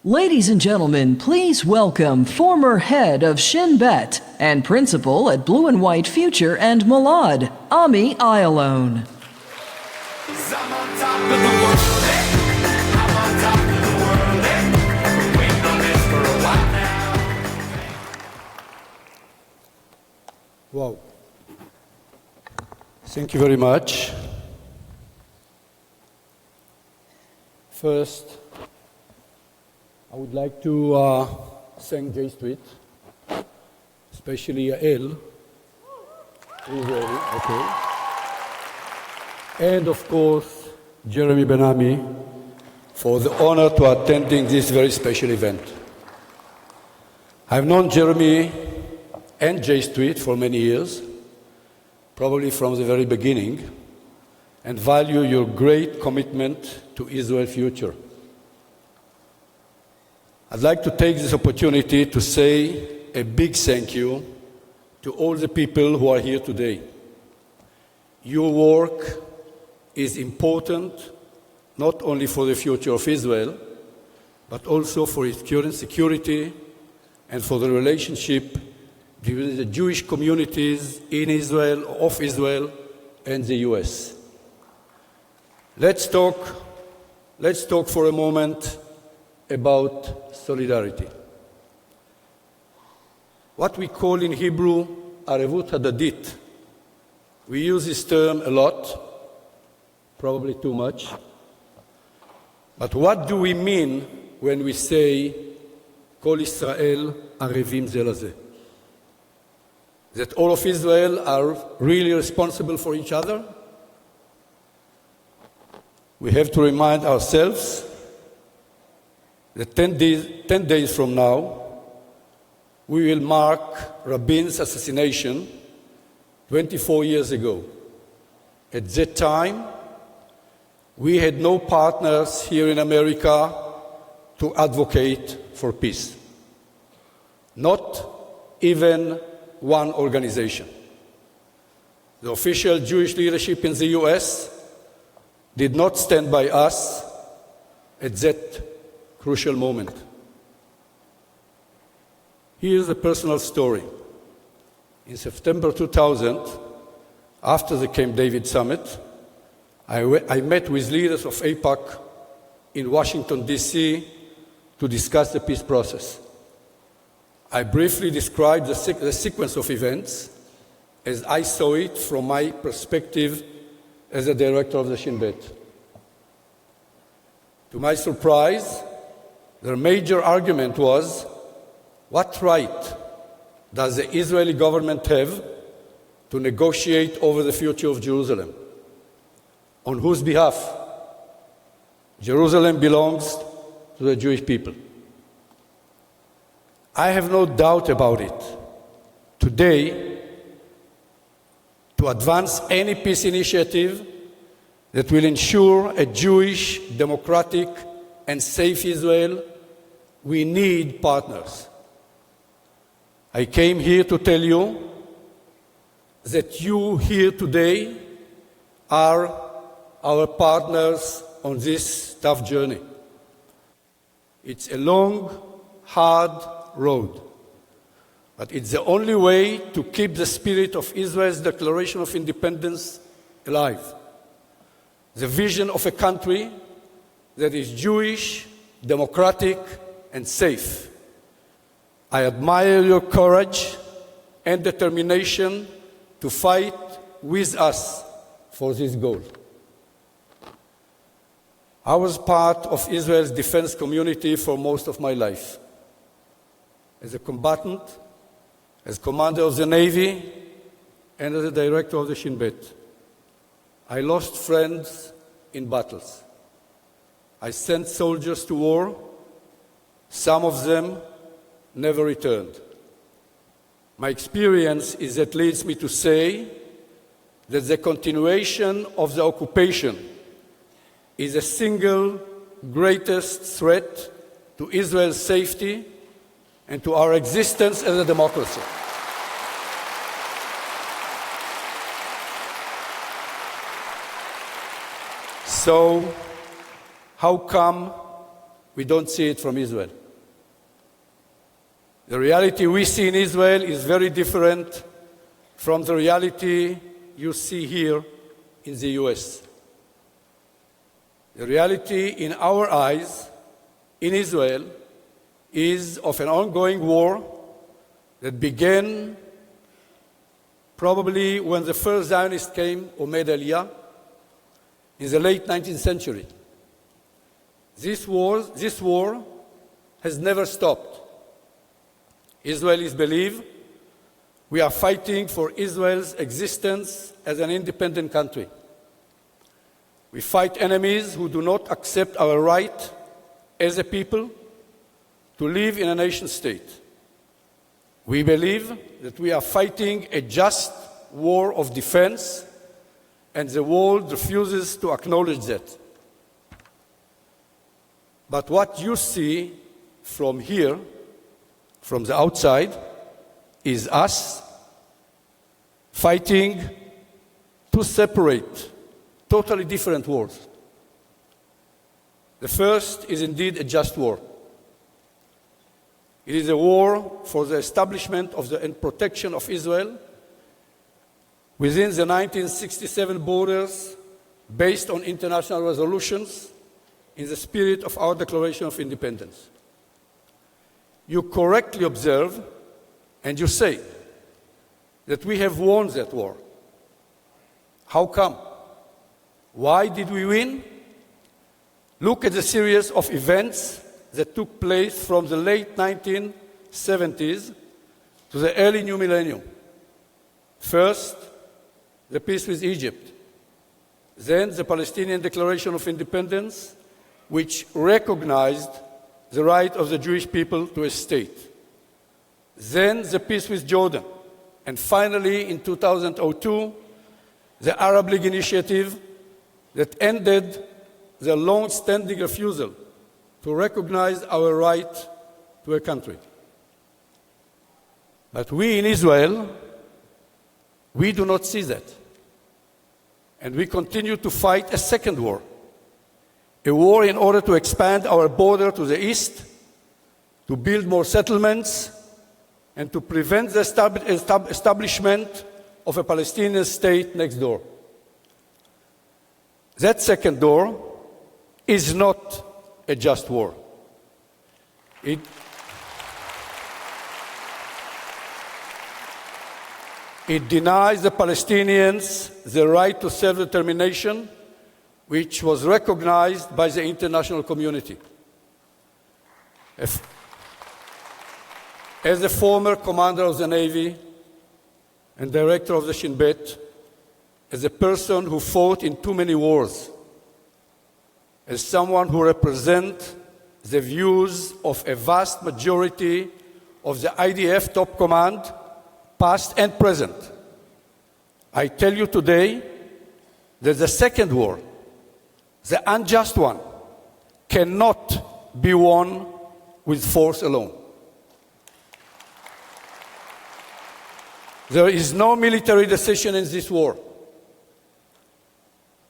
Ladies and gentlemen, please welcome former head of Shin Bet and principal at Blue and White Future and Malad, Ami Ayalon. I'm on top of the world, I'm on top of the world, I've been waiting on this for a while now. Wow. Thank you very much. First, I would like to thank J Street, especially Yael, and of course, Jeremy Benami, for the honor to attending this very special event. I've known Jeremy and J Street for many years, probably from the very beginning, and value your great commitment to Israel's future. I'd like to take this opportunity to say a big thank you to all the people who are here today. Your work is important not only for the future of Israel, but also for its current security and for the relationship between the Jewish communities in Israel, of Israel, and the US. Let's talk for a moment about solidarity. What we call in Hebrew arevut hadadit. We use this term a lot, probably too much. But what do we mean when we say Kol Israel arevim ze laze? That all of Israel are really responsible for each other? We have to remind ourselves that 10 days from now, we will mark Rabin's assassination 24 years ago. At that time, we had no partners here in America to advocate for peace. Not even one organization. The official Jewish leadership in the US did not stand by us at that crucial moment. Here's a personal story. In September 2000, after the Camp David summit, I met with leaders of AIPAC in Washington, D.C. to discuss the peace process. I briefly described the sequence of events as I saw it from my perspective as a director of the Shin Bet. To my surprise, their major argument was, what right does the Israeli government have to negotiate over the future of Jerusalem? On whose behalf? Jerusalem belongs to the Jewish people. I have no doubt about it. Today, to advance any peace initiative that will ensure a Jewish, democratic, and safe Israel, we need partners. I came here to tell you that you here today are our partners on this tough journey. It's a long, hard road, but it's the only way to keep the spirit of Israel's Declaration of Independence alive. The vision of a country that is Jewish, democratic, and safe. I admire your courage and determination to fight with us for this goal. I was part of Israel's defense community for most of my life. As a combatant, as commander of the Navy, and as a director of the Shin Bet. I lost friends in battles. I sent soldiers to war. Some of them never returned. My experience is that leads me to say that the continuation of the occupation is the single greatest threat to Israel's safety and to our existence as a democracy. So, how come we don't see it from Israel. The reality we see in Israel is very different from the reality you see here in the US. The reality in our eyes in Israel is of an ongoing war that began probably when the first Zionists came or made Aliyah in the late 19th century. This war has never stopped. Israelis believe we are fighting for Israel's existence as an independent country. We fight enemies who do not accept our right as a people to live in a nation state. We believe that we are fighting a just war of defense, and the world refuses to acknowledge that. But what you see from here, from the outside, is us fighting two separate, totally different wars. The first is indeed a just war. It is a war for the establishment of and protection of Israel within the 1967 borders based on international resolutions in the spirit of our Declaration of Independence. You correctly observe and you say that we have won that war. How come? Why did we win? Look at the series of events that took place from the late 1970s to the early new millennium. First, the peace with Egypt. Then the Palestinian Declaration of Independence, which recognized the right of the Jewish people to a state. Then the peace with Jordan. And finally, in 2002, the Arab League initiative that ended the long-standing refusal to recognize our right to a country. But we in Israel, we do not see that. And we continue to fight a second war. A war in order to expand our border to the east, to build more settlements, and to prevent the establishment of a Palestinian state next door. That second door is not a just war. It denies the Palestinians the right to self-determination, which was recognized by the international community. As a former commander of the Navy and director of the Shin Bet, as a person who fought in too many wars, as someone who represents the views of a vast majority of the IDF top command, past and present, I tell you today that the second war, the unjust one, cannot be won with force alone. There is no military decision in this war.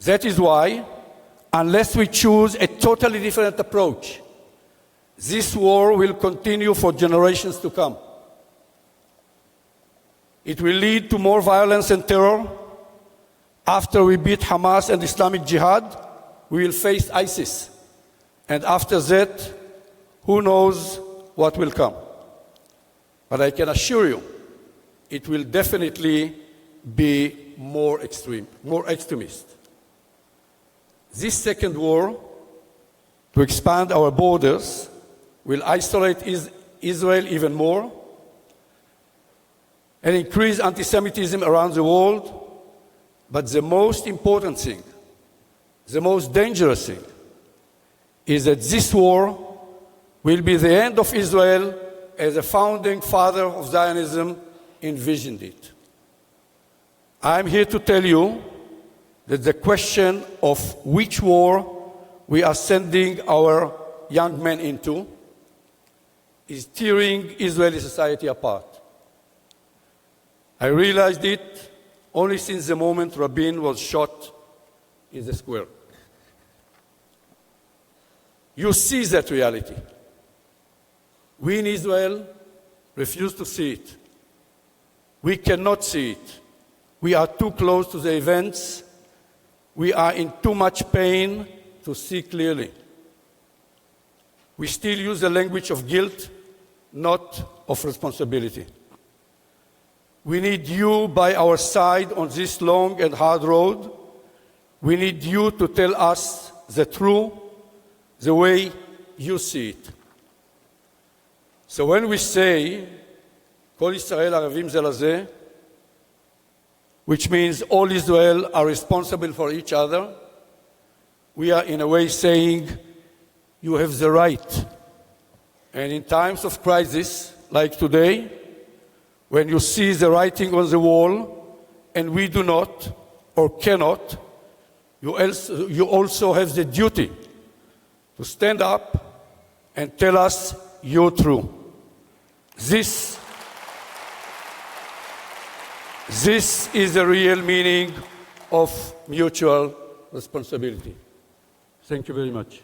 That is why, unless we choose a totally different approach, this war will continue for generations to come. It will lead to more violence and terror. After we beat Hamas and Islamic Jihad, we will face ISIS. And after that, who knows what will come. But I can assure you, it will definitely be more extreme, more extremist. This second war, to expand our borders, will isolate Israel even more and increase anti-Semitism around the world. But the most important thing, the most dangerous thing, is that this war will be the end of Israel as the founding father of Zionism envisioned it. I'm here to tell you that the question of which war we are sending our young men into is tearing Israeli society apart. I realized it only since the moment Rabin was shot in the square. You see that reality. We in Israel refuse to see it. We cannot see it. We are too close to the events. We are in too much pain to see clearly. We still use the language of guilt, not of responsibility. We need you by our side on this long and hard road. We need you to tell us the truth, the way you see it. So when we say, Kol Yisrael Arevim Ze Lazeh, which means all Israel are responsible for each other, we are in a way saying, you have the right. And in times of crisis, like today, when you see the writing on the wall, and we do not or cannot, you also have the duty to stand up and tell us your truth. This is the real meaning of mutual responsibility. Thank you very much.